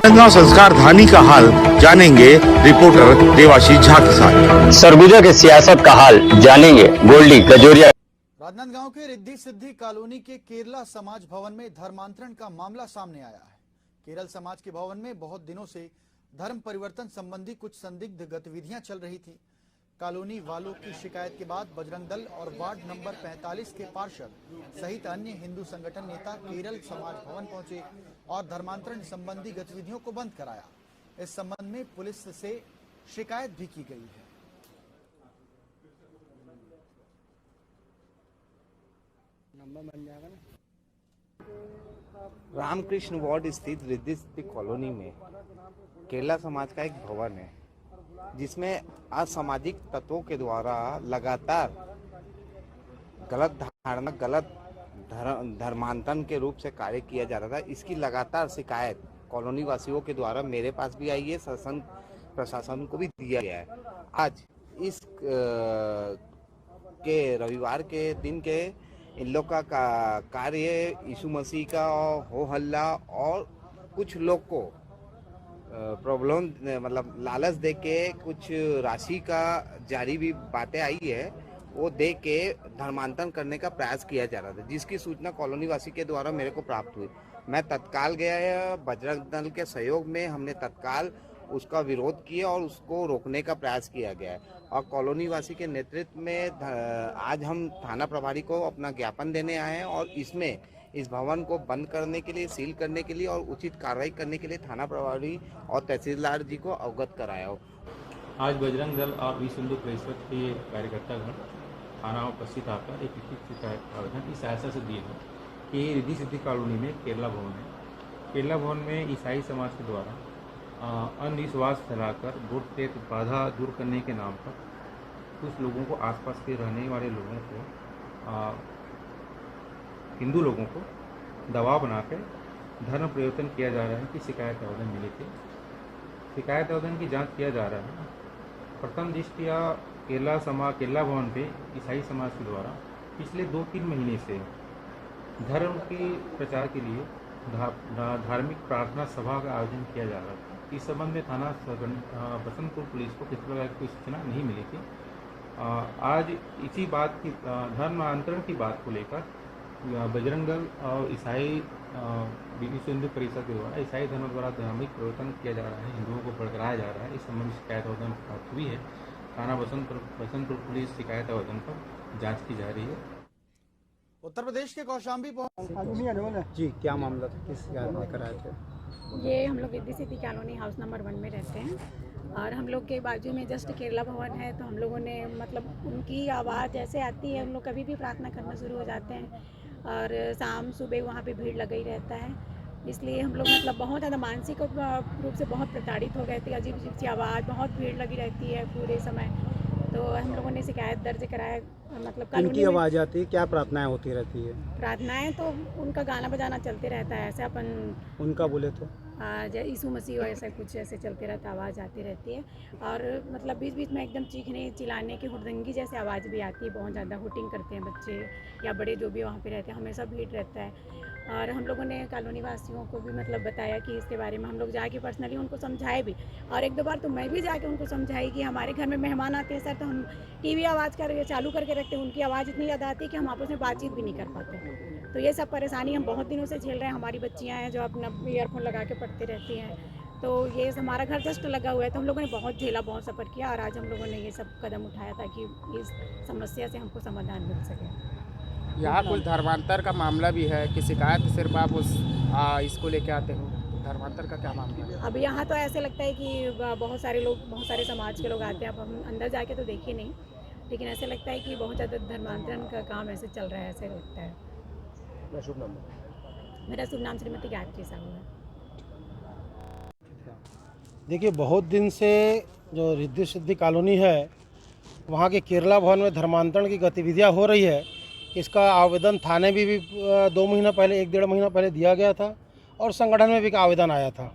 राजनांदगांव संस्कार धानी का हाल जानेंगे रिपोर्टर देवाशीष झा के साथ। सरगुजा के सियासत का हाल जानेंगे गोल्डी गजोरिया। राजनांदगांव के रिद्धि सिद्धि कॉलोनी के केरला समाज भवन में धर्मांतरण का मामला सामने आया है। केरल समाज के भवन में बहुत दिनों से धर्म परिवर्तन संबंधी कुछ संदिग्ध गतिविधियां चल रही थी। कॉलोनी वालों की शिकायत के बाद बजरंग दल और वार्ड नंबर 45 के पार्षद सहित अन्य हिंदू संगठन नेता केरल समाज भवन पहुंचे और धर्मांतरण संबंधी गतिविधियों को बंद कराया। इस संबंध में पुलिस से शिकायत भी की गई है। रामकृष्ण वार्ड स्थित रिद्धि सिद्धि कॉलोनी में केरला समाज का एक भवन है, जिसमें असामाजिक तत्वों के द्वारा लगातार गलत धारणा, गलत धर्मांतरण के रूप से कार्य किया जा रहा था। इसकी लगातार शिकायत कॉलोनी वासियों के द्वारा मेरे पास भी आई है, शासन प्रशासन को भी दिया गया है। आज इस के रविवार के दिन के इन लोग का कार्य यीशु मसीह का हो हल्ला और कुछ लोग को प्रॉब्लम मतलब लालच दे के कुछ राशि का जारी भी बातें आई है, वो दे के धर्मांतरण करने का प्रयास किया जा रहा था, जिसकी सूचना कॉलोनी वासी के द्वारा मेरे को प्राप्त हुई। मैं तत्काल गया, बजरंग दल के सहयोग में हमने तत्काल उसका विरोध किया और उसको रोकने का प्रयास किया गया है। और कॉलोनी वासी के नेतृत्व में आज हम थाना प्रभारी को अपना ज्ञापन देने आए हैं और इसमें इस भवन को बंद करने के लिए, सील करने के लिए और उचित कार्रवाई करने के लिए थाना प्रभारी और तहसीलदार जी को अवगत कराया हो। आज बजरंग दल और विश्व हिंदू परिषद के कार्यकर्तागण थाना उपस्थित आकर एक लिखित शिकायत आवेदन की सहायता से दिए हैं कि रिद्धि सिद्धि कॉलोनी में केरला भवन है। केरला भवन में ईसाई समाज के द्वारा अंधविश्वास फैलाकर भूत प्रेत बाधा दूर करने के नाम पर कुछ लोगों को, आसपास के रहने वाले लोगों को, हिंदू लोगों को दबाव बनाकर धर्म परिवर्तन किया जा रहा है कि शिकायत आवेदन मिले थे। शिकायत आवेदन की जांच किया जा रहा है। प्रथम दृष्टया केरला भवन पे ईसाई समाज के द्वारा पिछले 2-3 महीने से धर्म के प्रचार के लिए धार्मिक प्रार्थना सभा का आयोजन किया जा रहा था। इस संबंध में थाना बसंतपुर पुलिस को किसी प्रकार की कोई सूचना नहीं मिली थी। आज इसी बात की धर्मांतरण की बात को लेकर बजरंग दल और ईसाई विश्व हिंदू परिषद के द्वारा ईसाई धर्म द्वारा धार्मिक परिवर्तन किया जा रहा है, हिंदुओं को भड़काया जा रहा है। इस संबंध में शिकायत आवेदन प्राप्त हुई है। थाना बसंतपुर पुलिस शिकायत आवेदन पर जांच की जा रही है। उत्तर प्रदेश के कौशाम्बी जी, क्या मामला था, किस शिकायत लेकर आए थे? ये हम लोग Riddhi Siddhi colony house number 1 में रहते हैं और हम लोग के बाजू में जस्ट केरला भवन है। तो हम लोगों ने मतलब उनकी आवाज़ ऐसे आती है, हम लोग कभी भी प्रार्थना करना शुरू हो जाते हैं और शाम सुबह वहाँ पे भीड़ लगा ही रहता है। इसलिए हम लोग मतलब बहुत ज़्यादा मानसिक रूप से बहुत प्रताड़ित हो गए थे। अजीब अजीब सी आवाज़, बहुत भीड़ लगी रहती है पूरे समय। तो हम लोगों ने शिकायत दर्ज कराया। मतलब उनकी आवाज़ आती है, क्या प्रार्थनाएं होती रहती है? प्रार्थनाएं तो उनका गाना बजाना चलते रहता है, ऐसे अपन उनका बोले तो यीशु मसीह ऐसा कुछ ऐसे चलते रहता, आवाज़ आती रहती है। और मतलब बीच बीच में एकदम चीखने चिल्लाने की हुड़दंगी जैसे आवाज़ भी आती है। बहुत ज़्यादा हुटिंग करते हैं बच्चे या बड़े जो भी वहाँ पे रहते हैं, हमेशा भीड़ रहता है। और हम लोगों ने कॉलोनी वासियों को भी मतलब बताया कि इसके बारे में हम लोग जाके पर्सनली उनको समझाए भी, और 1-2 बार तो मैं भी जाके उनको समझाई कि हमारे घर में मेहमान आते हैं सर, तो हम टीवी आवाज़ करके चालू करके रखते हैं। उनकी आवाज़ इतनी ज़्यादा आती है कि हम आपस में बातचीत भी नहीं कर पाते। तो ये सब परेशानी हम बहुत दिनों से झेल रहे हैं। हमारी बच्चियाँ हैं जो अपना ईयरफोन लगा के पढ़ती रहती हैं। तो ये हमारा घर जस्ट लगा हुआ है, तो हम लोगों ने बहुत झेला, बहुत सफ़र किया और आज हम लोगों ने ये सब कदम उठाया ताकि इस समस्या से हमको समाधान मिल सके। यहाँ कुछ धर्मांतर का मामला भी है कि शिकायत सिर्फ आप इसको लेके आते हो? धर्मांतर का क्या मामला है? अब यहाँ तो ऐसे लगता है कि बहुत सारे लोग, बहुत सारे समाज के लोग आते हैं। अब हम अंदर जाके तो देखे नहीं, लेकिन ऐसे लगता है कि बहुत ज़्यादा धर्मांतरण का काम ऐसे चल रहा है, ऐसे लगता है। मेरा शुभ नाम श्रीमती गायत्री साहू है। देखिए, बहुत दिन से जो रिद्धि सिद्धि कॉलोनी है वहाँ के केरला भवन में धर्मांतरण की गतिविधियाँ हो रही है। इसका आवेदन थाने में भी 2 महीना पहले, 1-1.5 महीना पहले दिया गया था और संगठन में भी आवेदन आया था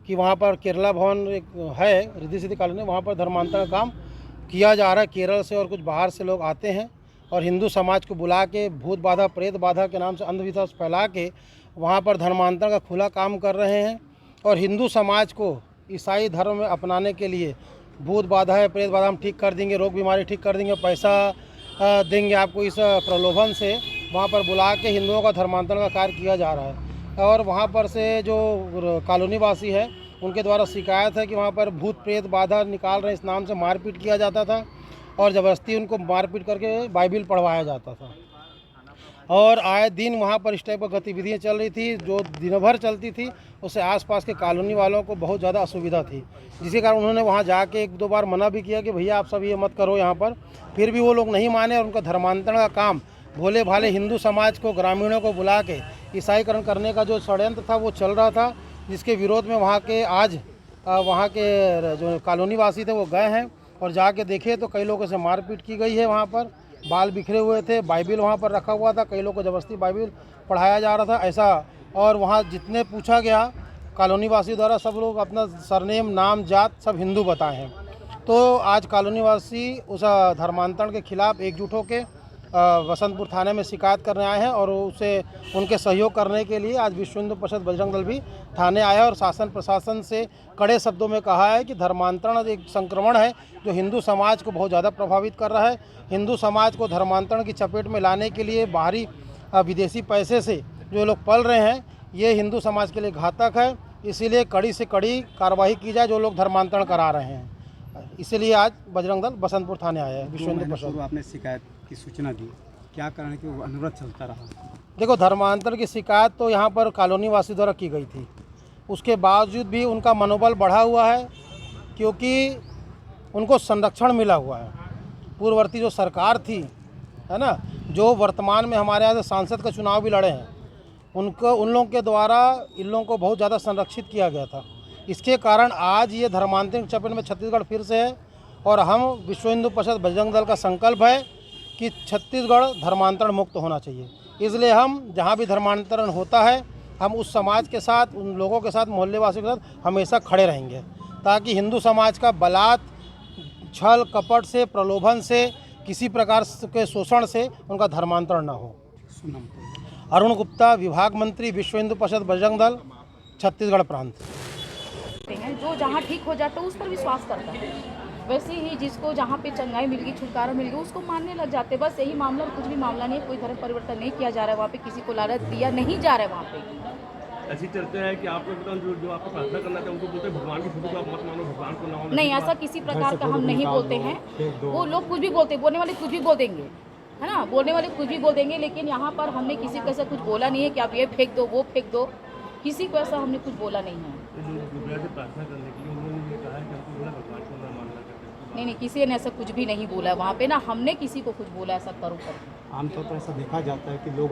कि वहाँ पर केरला भवन एक है रिद्धि सिद्धि कॉलोनी, वहाँ पर धर्मांतरण का काम किया जा रहा है। केरल से और कुछ बाहर से लोग आते हैं और हिंदू समाज को बुला के भूत बाधा, प्रेत बाधा के नाम से अंधविश्वास फैला के वहाँ पर धर्मांतरण का खुला काम कर रहे हैं। और हिंदू समाज को ईसाई धर्म में अपनाने के लिए भूत बाधा है, प्रेत बाधा हम ठीक कर देंगे, रोग बीमारी ठीक कर देंगे, पैसा देंगे आपको, इस प्रलोभन से वहाँ पर बुला के हिंदुओं का धर्मांतरण का कार्य किया जा रहा है। और वहाँ पर से जो कॉलोनी वासी है उनके द्वारा शिकायत है कि वहाँ पर भूत प्रेत बाधा निकाल रहे इस नाम से मारपीट किया जाता था और ज़बरदस्ती उनको मारपीट करके बाइबिल पढ़वाया जाता था। और आए दिन वहाँ पर इस टाइप की गतिविधियाँ चल रही थी जो दिन भर चलती थी, उससे आसपास के कॉलोनी वालों को बहुत ज़्यादा असुविधा थी, जिसके कारण उन्होंने वहाँ जाके एक दो बार मना भी किया कि भैया आप सब ये मत करो यहाँ पर। फिर भी वो लोग नहीं माने और उनका धर्मांतरण का काम भोले भाले हिंदू समाज को, ग्रामीणों को बुला के ईसाईकरण करने का जो षड्यंत्र था वो चल रहा था, जिसके विरोध में वहाँ के आज वहाँ के जो कॉलोनी वासी थे वो गए हैं और जाके देखे तो कई लोगों से मारपीट की गई है। वहाँ पर बाल बिखरे हुए थे, बाइबिल वहाँ पर रखा हुआ था, कई लोगों को ज़बरदस्ती बाइबिल पढ़ाया जा रहा था ऐसा। और वहाँ जितने पूछा गया कॉलोनी वासी द्वारा सब लोग अपना सरनेम, नाम, जात सब हिंदू बताए हैं। तो आज कॉलोनी वासी उस धर्मांतरण के खिलाफ एकजुट होकर बसंतपुर थाने में शिकायत करने आए हैं और उसे उनके सहयोग करने के लिए आज विश्व हिंदू परिषद बजरंग दल भी थाने आया और शासन प्रशासन से कड़े शब्दों में कहा है कि धर्मांतरण एक संक्रमण है जो हिंदू समाज को बहुत ज़्यादा प्रभावित कर रहा है। हिंदू समाज को धर्मांतरण की चपेट में लाने के लिए बाहरी विदेशी पैसे से जो लोग पल रहे हैं ये हिंदू समाज के लिए घातक है, इसीलिए कड़ी से कड़ी कार्रवाई की जाए जो लोग धर्मांतरण करा रहे हैं। इसीलिए आज बजरंग दल बसंतपुर थाने आया है। विश्व हिंदू परिषद आपने शिकायत की सूचना दी, क्या कारण कि वो अनुरोध चलता रहा? देखो, धर्मांतरण की शिकायत तो यहाँ पर कॉलोनी वासी द्वारा की गई थी, उसके बावजूद भी उनका मनोबल बढ़ा हुआ है क्योंकि उनको संरक्षण मिला हुआ है। पूर्ववर्ती जो सरकार थी है ना, जो वर्तमान में हमारे यहाँ से सांसद का चुनाव भी लड़े हैं, उन लोगों के द्वारा इन लोगों को बहुत ज़्यादा संरक्षित किया गया था। इसके कारण आज ये धर्मांतरण चपेट में छत्तीसगढ़ फिर से है और हम विश्व हिंदू परिषद बजरंग दल का संकल्प है कि छत्तीसगढ़ धर्मांतरण मुक्त होना चाहिए। इसलिए हम जहाँ भी धर्मांतरण होता है हम उस समाज के साथ, उन लोगों के साथ, मोहल्ले वासियों के साथ हमेशा खड़े रहेंगे ताकि हिंदू समाज का बलात्, छल कपट से, प्रलोभन से, किसी प्रकार के शोषण से उनका धर्मांतरण न हो। अरुण गुप्ता, विभाग मंत्री, विश्व हिंदू परिषद बजरंग दल, छत्तीसगढ़ प्रांत। जो जहाँ ठीक हो जाता है उस पर विश्वास करता है, वैसे ही जिसको जहाँ पे चंगाई मिल गई, छुटकारा मिल गया, उसको मानने लग जाते। बस यही मामला, कुछ भी मामला नहीं है। कोई धर्म परिवर्तन नहीं किया जा रहा है वहाँ पे, किसी को लालच दिया नहीं जा रहा है वहाँ पे। ऐसी चलते हैं कि आप लोग जो आपको प्रार्थना करना चाहते हैं उनको बोलते हैं भगवान की फोटो को आप मत मानो, भगवान को ना मानो। नहीं, ऐसा किसी प्रकार का हम नहीं बोलते हैं। वो लोग कुछ भी बोलते हैं, बोलने वाले कुछ भी बोल देंगे, है ना, बोलने वाले कुछ भी बोल देंगे, लेकिन यहाँ पर हमने किसी को ऐसा कुछ बोला नहीं है कि आप ये फेंक दो, वो फेंक दो, किसी को ऐसा हमने कुछ बोला नहीं है। प्रार्थना करने के लिए उन्होंने कहा है कि हमको भगवान को ना मानना करते। नहीं, किसी ने ऐसा कुछ भी नहीं बोला है वहाँ पे, ना हमने किसी को कुछ बोला ऐसा करो कर। आमतौर पर ऐसा देखा जाता है कि लोग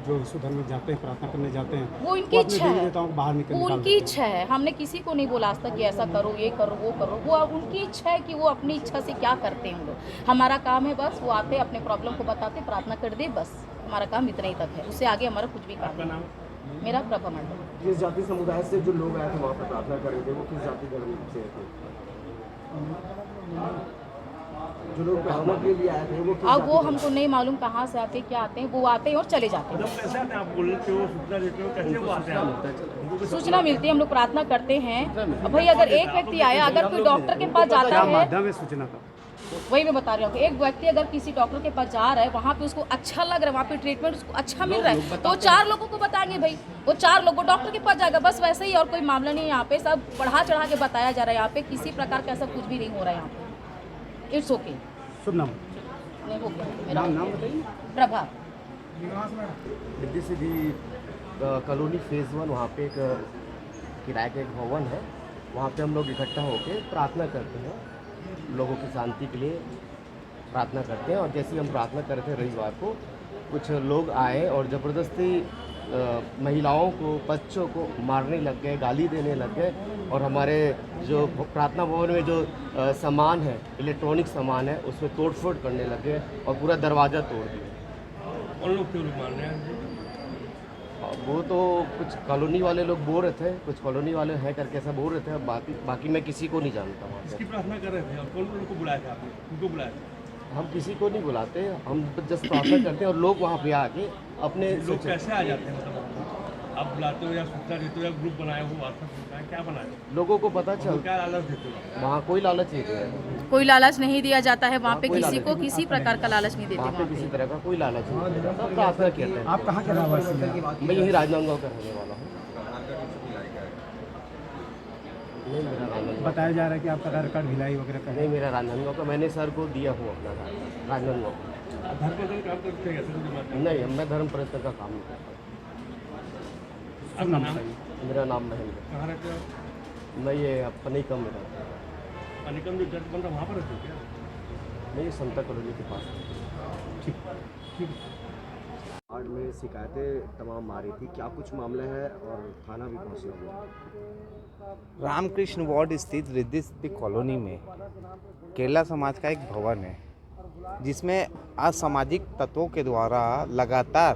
जो विश्व धर्म में जाते हैं, प्रार्थना करने जाते हैं, वो इनकी इच्छा है, बाहर निकलने वो उनकी इच्छा है। हमने किसी को नहीं बोला आज तक कि ऐसा करो, ये करो, वो करो। वो उनकी इच्छा है कि वो अपनी इच्छा से क्या करते हैं। हम लोग, हमारा काम है बस वो आते, अपने प्रॉब्लम को बताते, प्रार्थना कर दे, बस हमारा काम इतना ही तक है, उससे आगे हमारा कुछ भी काम नहीं। मेरा प्रभा मंडल। जिस जाति समुदाय से जो लोग आए थे वहाँ पर प्रार्थना कर रहे थे, वो किस जाति धर्म से थे? जो लोग प्रार्थना के लिए आए थे अब वो हमको नहीं मालूम कहाँ से आते, क्या आते हैं। वो आते हैं और चले जाते हैं। कैसे आते हैं? आप बोलते हो, सूचना देते हो, कैसे वो आते हैं? सूचना मिलती है, हम लोग प्रार्थना करते हैं। भाई अगर एक व्यक्ति आया, अगर कोई डॉक्टर के पास जाता है, सूचना का वही मैं बता रही हूँ कि एक व्यक्ति अगर किसी डॉक्टर के पास जा रहा है, वहाँ पे उसको अच्छा लग रहा है, वहाँ पे ट्रीटमेंट उसको अच्छा मिल रहा है, तो 4 लोगों को बताएंगे भाई, वो 4 लोगों डॉक्टर के पास जाएगा। बस वैसे ही, और कोई मामला नहीं है यहाँ पे। सब बढ़ा चढ़ा के बताया जा रहा है यहाँ पे, किसी प्रकार का ऐसा कुछ भी नहीं हो रहा है यहाँ पे। It's okay. शुभ नाम नहीं हो गया मेरा नाम बताइए। प्रभा। रिद्धि सिद्धि कॉलोनी फेज़ 1, वहाँ पे एक किराए का एक भवन है, वहाँ पे हम लोग इकट्ठा होकर प्रार्थना करते हैं, लोगों की शांति के लिए प्रार्थना करते हैं। और जैसे ही हम प्रार्थना कर रहे थे रविवार को, कुछ लोग आए और ज़बरदस्ती महिलाओं को, बच्चों को मारने लग गए, गाली देने लग गए। और हमारे जो प्रार्थना भवन में जो सामान है, इलेक्ट्रॉनिक सामान है, उसमें तोड़फोड़ करने लग गए और पूरा दरवाज़ा तोड़ दिया। और लोग क्यों मार रहे हैं? वो तो कुछ कॉलोनी वाले लोग बोल रहे थे, कुछ कॉलोनी वाले हैं करके ऐसा बोल रहे थे। बाकी मैं किसी को नहीं जानता वहाँ इसकी प्रार्थना कर रहे थे। और कौन को बुलाया था आपने? उनको बुलाया था? हम किसी को नहीं बुलाते, हम जस्ट प्रार्थना करते हैं और लोग वहाँ पे आके अपने लोग कैसे आ जाते हैं? मतलब आप बुलाते हो या सूचना देते हो या ग्रुप बनाए हो, व्हाट्सएप होता है, क्या बनाए हो? लोगों को पता और चल क्या लालच देते हो? वहाँ कोई लालच नहीं है, कोई लालच नहीं दिया जाता है वहाँ पे, कोई किसी लालच को नहीं। किसी प्रकार का लालच नहीं देते वहाँ पे वहाँ किसी पे। तरह का कोई लालच नहीं दिया जाता। प्रार्थना किया जाता आप कहाँ के रहवासी हैं? है। मैं यही राजनांदगांव का रहने वाला हूँ। नहीं मेरा राजनांदगांव, बताया जा रहा है कि आपका आधार कार्ड भिलाई वगैरह का है। नहीं मेरा राजनांदगांव का, मैंने सर को दिया हूँ अपना राजनांदगांव। धर्म बदल काम करते हैं, ऐसे तो बात नहीं। नहीं मैं धर्म परिवर्तन का काम नहीं करता। आपका नाम? मेरा नाम महेंद्र, कहाँ रहते हो? मैं ये अपने ही कम में रहता हूँ। अनिकम जो जज बन रहा वहाँ पर रहते हो क्या? मैं ये समता कॉलोनी के पास। वार्ड में शिकायतें तमाम आ रही थी, क्या कुछ मामला है और थाना भी पहुँचे हुए? रामकृष्ण वार्ड स्थित रिद्धि सिद्धि कॉलोनी में केरला समाज का एक भवन है, जिसमें असामाजिक तत्वों के द्वारा लगातार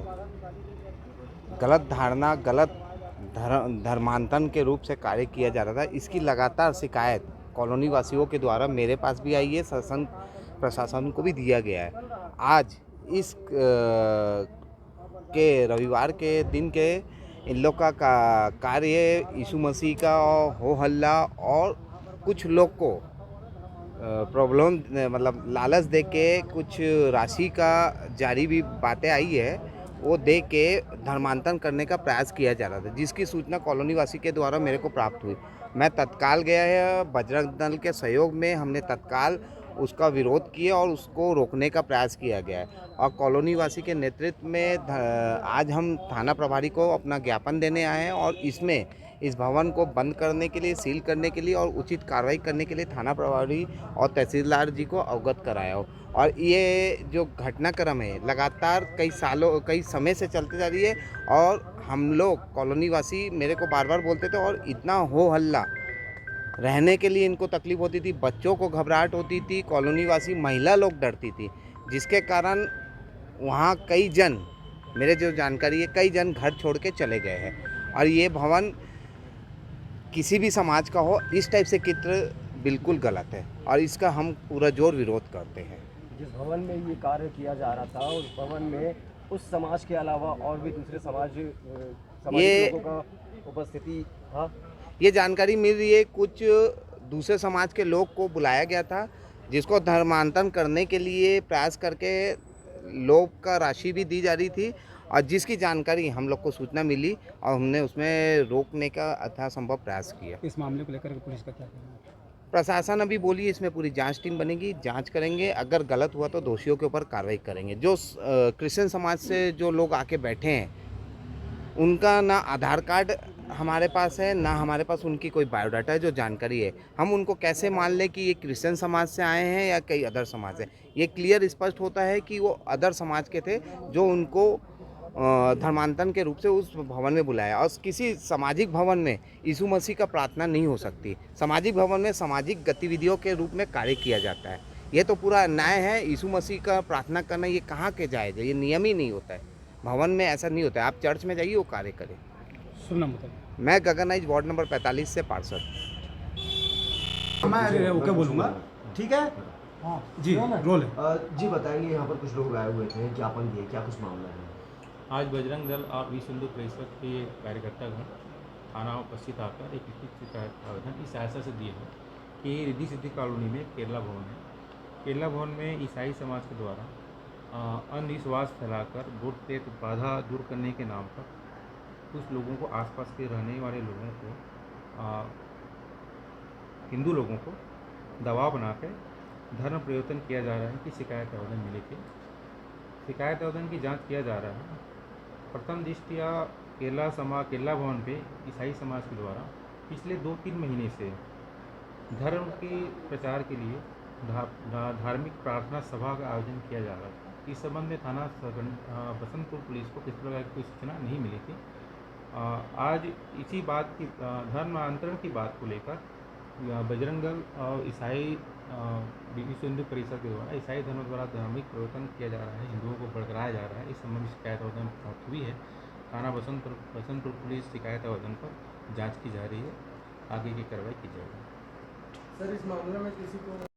गलत धारणा, गलत धर्मांतरण के रूप से कार्य किया जा रहा था। इसकी लगातार शिकायत कॉलोनी वासियों के द्वारा मेरे पास भी आई है, शासन प्रशासन को भी दिया गया है। आज इस के रविवार के दिन के इन लोग का कार्य यीशु मसीह का हो हल्ला और कुछ लोग को प्रॉब्लम मतलब लालच दे के कुछ राशि का जारी भी बातें आई है, वो दे के धर्मांतरण करने का प्रयास किया जा रहा था, जिसकी सूचना कॉलोनी वासी के द्वारा मेरे को प्राप्त हुई। मैं तत्काल गया है, बजरंग दल के सहयोग में हमने तत्काल उसका विरोध किया और उसको रोकने का प्रयास किया गया है। और कॉलोनी वासी के नेतृत्व में आज हम थाना प्रभारी को अपना ज्ञापन देने आए हैं और इसमें इस भवन को बंद करने के लिए, सील करने के लिए और उचित कार्रवाई करने के लिए थाना प्रभारी और तहसीलदार जी को अवगत कराया हो। और ये जो घटनाक्रम है लगातार कई समय से चलते जा रही है और हम लोग कॉलोनी वासी मेरे को बार बार बोलते थे और इतना हो हल्ला रहने के लिए इनको तकलीफ होती थी, बच्चों को घबराहट होती थी, कॉलोनी वासी महिला लोग डरती थी, जिसके कारण वहाँ कई जन, मेरे जो जानकारी है, कई जन घर छोड़ के चले गए हैं। और ये भवन किसी भी समाज का हो, इस टाइप से चित्र बिल्कुल गलत है और इसका हम पूरा जोर विरोध करते हैं। जिस भवन में ये कार्य किया जा रहा था, उस भवन में उस समाज के अलावा और भी दूसरे सामाजिक लोगों का उपस्थिति था। ये जानकारी मिल रही है, कुछ दूसरे समाज के लोग को बुलाया गया था, जिसको धर्मांतरण करने के लिए प्रयास करके लोग का राशि भी दी जा रही थी और जिसकी जानकारी हम लोग को सूचना मिली और हमने उसमें रोकने का यथासंभव प्रयास किया। इस मामले को लेकर पुलिस का क्या कहना है? प्रशासन अभी बोली इसमें पूरी जांच टीम बनेगी, जांच करेंगे, अगर गलत हुआ तो दोषियों के ऊपर कार्रवाई करेंगे। जो क्रिश्चियन समाज से जो लोग आके बैठे हैं, उनका ना आधार कार्ड हमारे पास है, ना हमारे पास उनकी कोई बायोडाटा है जो जानकारी है। हम उनको कैसे मान लें कि ये क्रिश्चियन समाज से आए हैं या कई अदर समाज से? ये क्लियर स्पष्ट होता है कि वो अदर समाज के थे जो उनको धर्मांतरण के रूप से उस भवन में बुलाया। और किसी सामाजिक भवन में यीशु मसीह का प्रार्थना नहीं हो सकती। सामाजिक भवन में सामाजिक गतिविधियों के रूप में कार्य किया जाता है। ये तो पूरा अन्याय है। यीशु मसीह का प्रार्थना करना ये कहाँ के जायज़ है? ये नियम ही नहीं होता है, भवन में ऐसा नहीं होता है। आप चर्च में जाइए, वो कार्य करें। शुभ नाम बताइए। मैं गगनाइज वार्ड नंबर 45 से पार्षद। मैं ओके बोलूँगा, ठीक है? हाँ जी, रोल है। जी बताएंगे, यहाँ पर कुछ लोग आए हुए थे, ज्ञापन दिए, क्या कुछ मामला है? आज बजरंग दल और विश्व हिंदू परिषद के कार्यकर्तागण थाना उपस्थित आकर एक लिखित शिकायत आवेदन इस आशा से दिए हैं कि रिद्धि सिद्धि कॉलोनी में केरला भवन है। केरला भवन में ईसाई समाज के द्वारा अंधविश्वास फैलाकर वोट प्रेत बाधा दूर करने के नाम पर कुछ लोगों को, आसपास के रहने वाले लोगों को, हिंदू लोगों को दबाव बना के धर्म परिवर्तन किया जा रहा है कि शिकायत आवेदन मिले थे। शिकायत आवेदन की जांच किया जा रहा है। प्रथम दृष्टया केरला भवन पे ईसाई समाज के द्वारा पिछले 2-3 महीने से धर्म के प्रचार के लिए धार्मिक प्रार्थना सभा का आयोजन किया जा रहा था। इस संबंध में थाना बसंतपुर पुलिस को किसी प्रकार की कोई सूचना नहीं मिली थी। आज इसी बात की, धर्मांतरण की बात को लेकर बजरंग दल और ईसाई विश्व हिंदू परिषद के द्वारा ईसाई धर्म द्वारा धार्मिक परिवर्तन किया जा रहा है, हिंदुओं को भड़काया जा रहा है। इस संबंध में शिकायत आवेदन प्राप्त हुई है। थाना बसंतपुर पुलिस शिकायत आवेदन पर जांच की जा रही है, आगे की कार्रवाई की जाएगी। सर, इस मामले में किसी को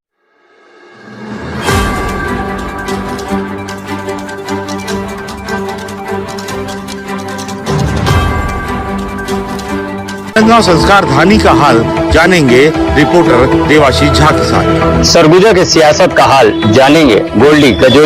राजनांदगांव संस्कार धानी का हाल जानेंगे रिपोर्टर देवाशीष झा के साथ। सरगुजा के सियासत का हाल जानेंगे गोल्डी कजोरी